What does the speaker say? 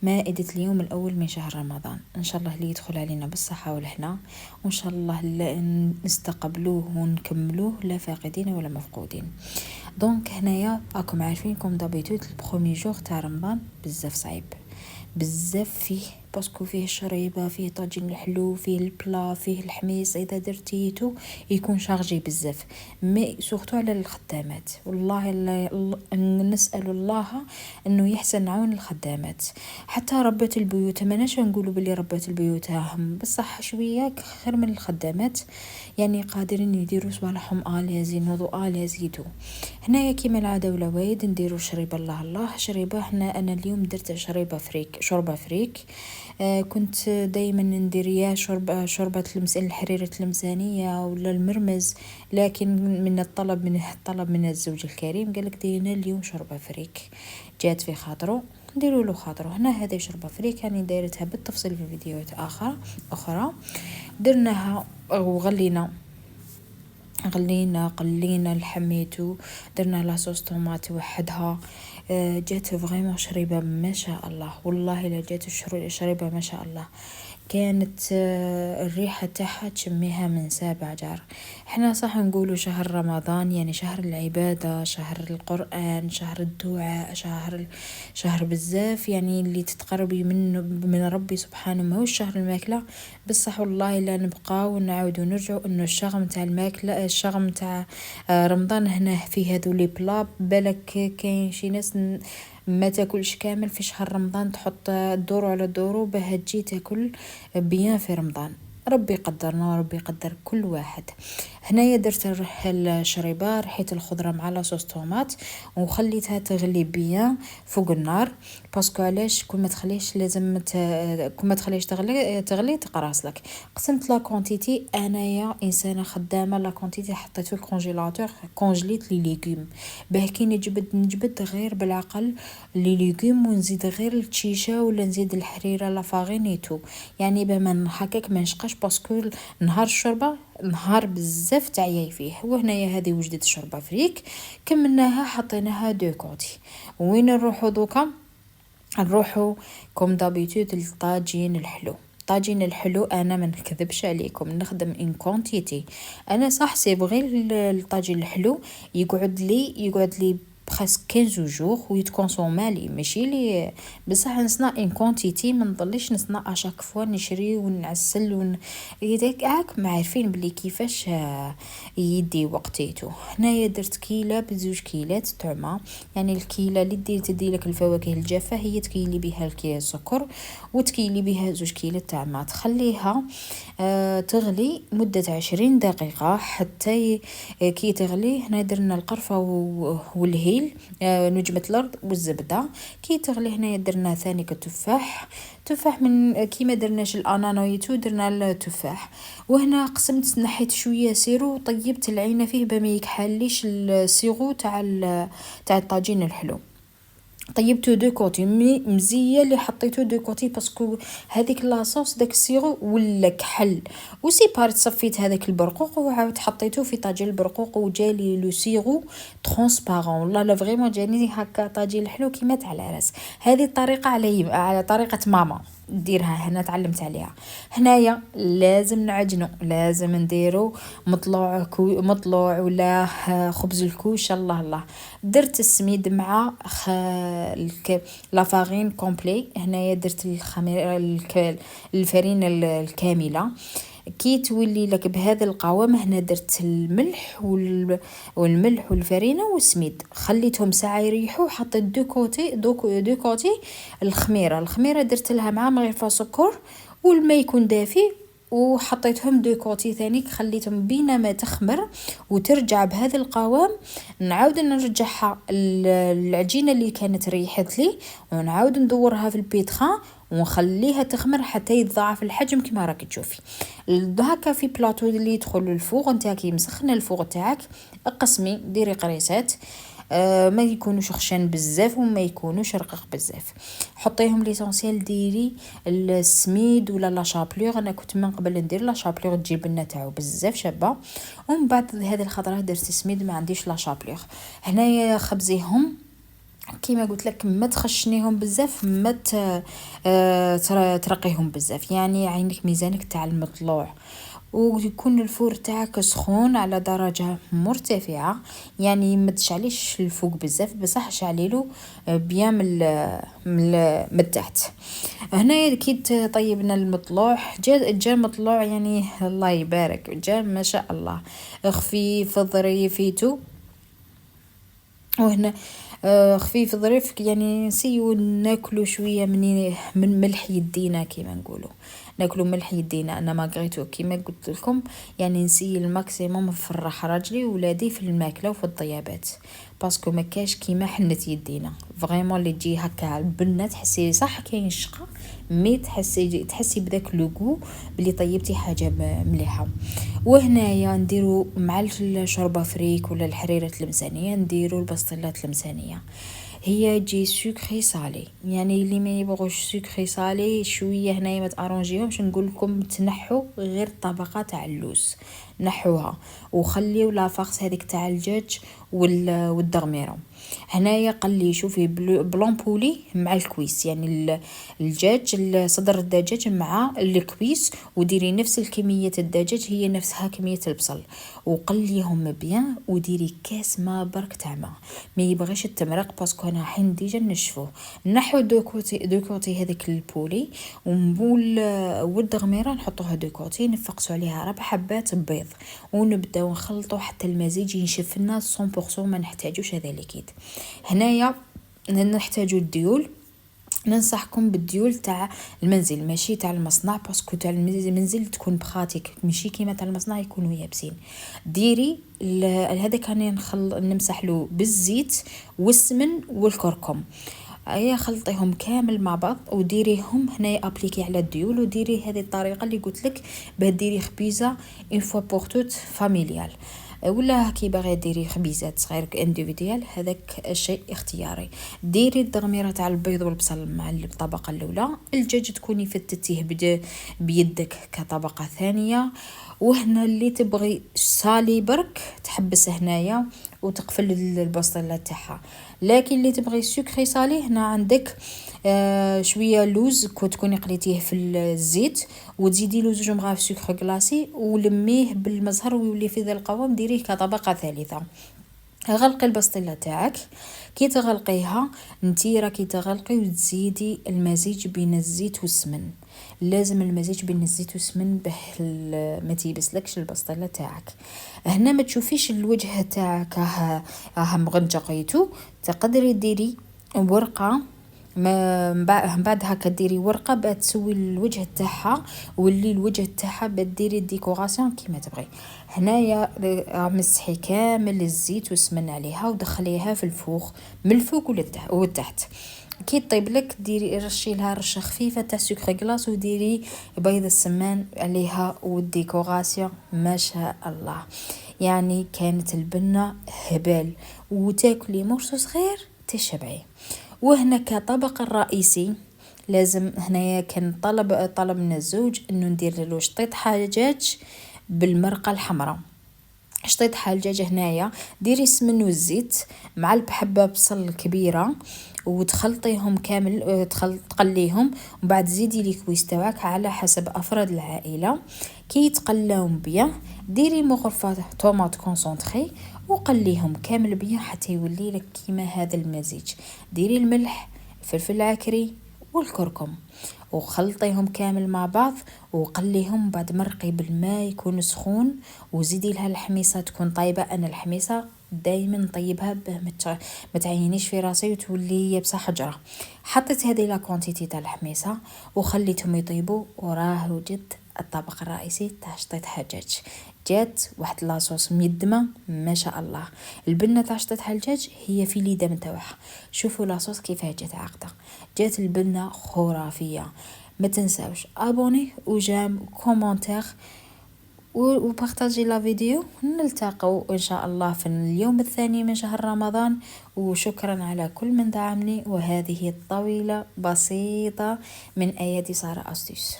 مائدة اليوم الأول من شهر رمضان، إن شاء الله اللي يدخل علينا بالصحة والهنا، وإن شاء الله نستقبلوه ونكملوه لا فاقدين ولا مفقودين. دونك هنايا راكم عارفين كوم دابيتود البرومي جوغ تاع رمضان بزاف صعيب، بزاف فيه باسكو فيه الشريبه، فيه طاجين الحلو، فيه البلا، فيه الحميص، اذا درتيتو يكون شارجي بزاف. مي سورتو على الخدامات، والله نسال الله انه يحسن عون الخدامات، حتى ربات البيوت. ماناش نقولوا بلي ربات البيوت هم بصح شويه خير من الخدامات، يعني قادرين يديروا صبالحهم اليزين وضوء اليزيدو. هنايا كيما العاده والعوايد نديروا شريبه الله شريبه. انا اليوم درت شوربه فريك. كنت دايما ندير يا شوربه الحريره المسانيه ولا المرمز، لكن من الطلب من الزوج الكريم قالك دينا اليوم شوربه فريك، جات في خاطره نديروا له خاطره. هنا هذه شوربه فريك يعني دايرتها بالتفصيل في فيديوهات اخرى. درناها وغلينا قلينا الحميتو، درنا لاصوص طوماط وحدها. جات فريمون شريبه ما شاء الله، والله لا جات الشريبه ما شاء الله. كانت الريحه تاعها تشميها من 7 جار. احنا صح نقولوا شهر رمضان يعني شهر العباده، شهر القران، شهر الدعاء، شهر بزاف يعني اللي تتقربي من ربي سبحانه. ما هو شهر الماكله بصح، والله لا نبقى ونعاودوا نرجعوا انه الشغم تاع الماكله، الشغم تاع رمضان هنا في هذو لي بلا. بالك كاين شي ناس ما تاكلش كامل في شهر رمضان، تحط الدور على الدور باه تجي تاكل بيان في رمضان. ربي قدرنا وربي قدر كل واحد. هنايا درت الشريبه، رحيت الخضره مع لاصوص طوماط وخليتها تغلي بيان فوق النار. باسكو علاش كل ما تخليش لازم كل ما تخليش تغلي تقراص لك. قسمت لا كونتيتي، انايا انسانه خدامه، لا كونتيتي حطيت في الكونجيلاتور، كونجليت لي ليغوم باه كي نجبد غير بالعقل لي ليغوم، ونزيد غير التشيشه ولا نزيد الحريره لا فارينيتو، يعني باه ما نحكك ما نشقاش. باسكو نهار الشوربه نهار بزاف تعياي فيه. وهنايا هذه وجدت الشوربه فريك، كملناها حطيناها دو كونتي. وين نروحو دوكا؟ نروحو كوم دابيتود الطاجين الحلو. طاجين الحلو انا ما نكذبش عليكم نخدم ان كونتيتي. انا صح سيبغي الطاجين الحلو يقعد لي بريسك 15 جور ويتكونسوما لي، ماشي لي بصح نصنع ان كونتيتي، ما نضليش نصنع اشاك فوا نشري ونعسل يداك ما عارفين بلي كيفاش يدي وقتيتو. هنايا درت كيله بزوج كيلات طعمه، يعني الكيله اللي تدي لك الفواكه الجافه هي تكيلي بها السكر وتكيلي بها 2 كيلات تاع ما تخليها تغلي مده 20 دقيقه حتى كي تغلي. هنا درنا القرفه والهيل، نجمه الارض والزبده. كي تغلي هنا درنا ثاني تفاح من كيما درناش الانانايتو درنا التفاح. وهنا قسمت نحيت شويه سيرو وطيبت العينه فيه بما يكحليش السيرو تاع الطاجين الحلو. طيبتو دو كوتي مزيه اللي حطيتو دو كوتي باسكو هذيك لاصوص داك السيرو ولا كحل. وسيبارت صفيت هذاك البرقوق وعاود حطيتو في طاجين البرقوق وجالي لو سيرو ترونسبارون. والله لا فريمون جاني هكا طاجين الحلو كيما تاع العراس. هذه الطريقه على طريقه ماما نديرها، هنا تعلمت عليها. هنايا لازم نعجنو، لازم نديرو مطلوع ولا خبز الكوش. الله درت السميد مع لا فارين كومبلي. هنايا درت الفرينه الكامله. كي تولي لك بهذا القوام هنا درت الملح والفرينه والسميد، خليتهم ساعه يريحوا. حطيت دو كوتي الخميره درت لها مع مغرفه سكر والماء يكون دافي، وحطيتهم دو كوتي ثاني خليتهم بينما تخمر وترجع بهذا القوام. نعاود نرجعها العجينه اللي كانت ريحت لي ونعاود ندورها في البيتخان ونخليها تخمر حتى يتضاعف الحجم كما راك تشوفي. هكا في بلاطو اللي يدخل الفوغ نتاعك كي مسخن الفوغ تاعك، اقسمي ديري قريصات ما يكونوش خشن بزاف وما يكونوش رقيق بزاف. حطيهم ليسونسيال، ديري السميد ولا لا شابلور. انا كنت من قبل ندير لا شابلور تجيب لنا تاعو بزاف شابه، ومن بعد هذه الخضره درت السميد ما عنديش لا شابلور. هنايا خبزيهم كيما قلت لك ما تخشنيهم بزاف، ما ترقيهم بزاف، يعني عينك ميزانك تاع المطلوع. ويكون الفور تاعك سخون على درجة مرتفعة، يعني ما تشعليش الفوق بزاف بصح شعليلو بيان من التحت. هنا كي طيبنا المطلوع جا مطلوع يعني الله يبارك، جا ما شاء الله خفيف ظريفيتو. وهنا خفيف ظريف، يعني نسيو ناكلو شويه من ملح يدينا كيما نقولوا، ناكلو ملح يدينا. انا ما قريتو كيما قلت لكم، يعني نسي الماكسيموم نفرح راجلي وولادي في الماكله وفي الطيابات، باسكو ما كاش كيما حنت يدينا فريمون اللي تجي هكا البنه تحسي صح كاين الشقه، مي تحسي بداك لوغو بلي طيبتي حاجه مليحه. وهنايا نديرو مع الشوربه فريك ولا الحريره المسانيه نديرو البسطيلات المسانيه، هي تجي سكري صالي. يعني اللي ما يبغوش سكري صالي شويه هنايا ما تارونجيهمش، نقول لكم تنحوا غير الطبقه تاع اللوز، نحوها وخليو لافاغس هذيك تاع الدجاج والدغميرو. هنايا قلي شوفي بلون بولي مع الكويس، يعني الدجاج صدر الدجاج مع الكويس، وديري نفس الكميه الدجاج هي نفسها كميه البصل، وقليهم بيان وديري كاس ما برك تاع ما يبغيش التمرق باسكو انا حين ديجا نشفوه. نحو دوكوتي هذيك البولي ومبول والدغميره نحطوها دوكوتي، نفقسوا عليها 4 حبات بيض ونبداو نخلطوا حتى المزيج ينشف لنا 100%، ما نحتاجوش هذا ليكيد. هنايا نحتاجو الديول، ننصحكم بالديول تاع المنزل ماشي تاع المصنع، باسكو تاع المنزل تكون بخاتك ماشي كيما تاع المصنع يكونوا يابسين. ديري هذاك راني نمسح له بالزيت والسمن والكركم، ايا خلطيهم كامل مع بعض وديريهم هنايا ابليكي على الديول. وديري هذه الطريقه اللي قلت لك باه ديري خبيزه اون فوا بور توت فاميليال، ولا كي باغي ديري خبيزات صغير انديفيديال هذاك الشيء اختياري. ديري الدغميره تاع البيض والبصل مع الطبقه الاولى، الدجاج تكوني فتتيه بيدك كطبقه ثانيه. وهنا اللي تبغي صالي برك تحبس هنايا وتقفل البسطيله تاعها، لكن اللي تبغي سكري صالي هنا عندك شويه لوز تكوني قليتيه في الزيت وتزيدي له 2 مغارف سكر كلاصي ولميه بالمزهر ويولي في ذا القوام، ديريه كطبقه ثالثه. غلقي البسطيله تاعك، كي تغلقيها نتي راكي تغلقي وتزيدي المزيج بين الزيت والسمن، لازم المزيج بين الزيت والسمن به ما تيبسلكش البسطيله تاعك. هنا ما تشوفيش الوجه تاعك مغنجقيتو، تقدري ديري ورقه من بعد هكا ديري ورقه باه تسوي الوجه تاعها، واللي الوجه تاعها ديري الديكوراسيون كيما تبغي. هنايا مسحي كامل الزيت والسمن عليها ودخليها في الفوق من الفوق والتحت. كي طيب لك ديري رشي لها رشه خفيفه تاع سكر كلاص وديري بيض السمان عليها والديكوراسيون ما شاء الله. يعني كانت البنه هبال وتاكلي مرسو صغير تشبعي. وهنا كطبق الرئيسي لازم هنايا كان طلب من الزوج انه ندير له شطيط حاجاج بالمرقه الحمراء. شطيط حاجاج هنايا ديري السمن والزيت مع الحبه بصل كبيره وتخلطيهم كامل، تقليهم ومن بعد زيدي الكويس تاعك على حسب افراد العائله. كي يتقلاهم بيان ديري مغرفه طوماط كونسونطري وقليهم كامل بيان حتى يولي لك كيما هذا المزيج. ديري الملح الفلفل العكري والكركم وخلطيهم كامل مع بعض وقليهم، بعد مرقي بالماء يكون سخون وزيدي لها الحميصه تكون طيبه. انا الحميصه دائما نطيبها باه ما تعينيش في راسي وتولي يابسه حجره. حطيت هذه لا كونتيتي تاع الحميصه وخليتهم يطيبوا وراه وجد الطبق الرئيسي تاع شطيط حجاج. جات واحد لاصوص ميدمه ما شاء الله. البنه تاع شطيط حجاج هي في ليدة نتاعها، شوفوا لاصوص كيفاه جات عاقده، جات البنه خرافيه. ما تنساوش ابوني وجام وكومونتير وبارطاجي لا فيديو. نلتقوا ان شاء الله في اليوم الثاني من شهر رمضان، وشكرا على كل من دعمني. وهذه الطويله بسيطه من ايادي ساره أستوس.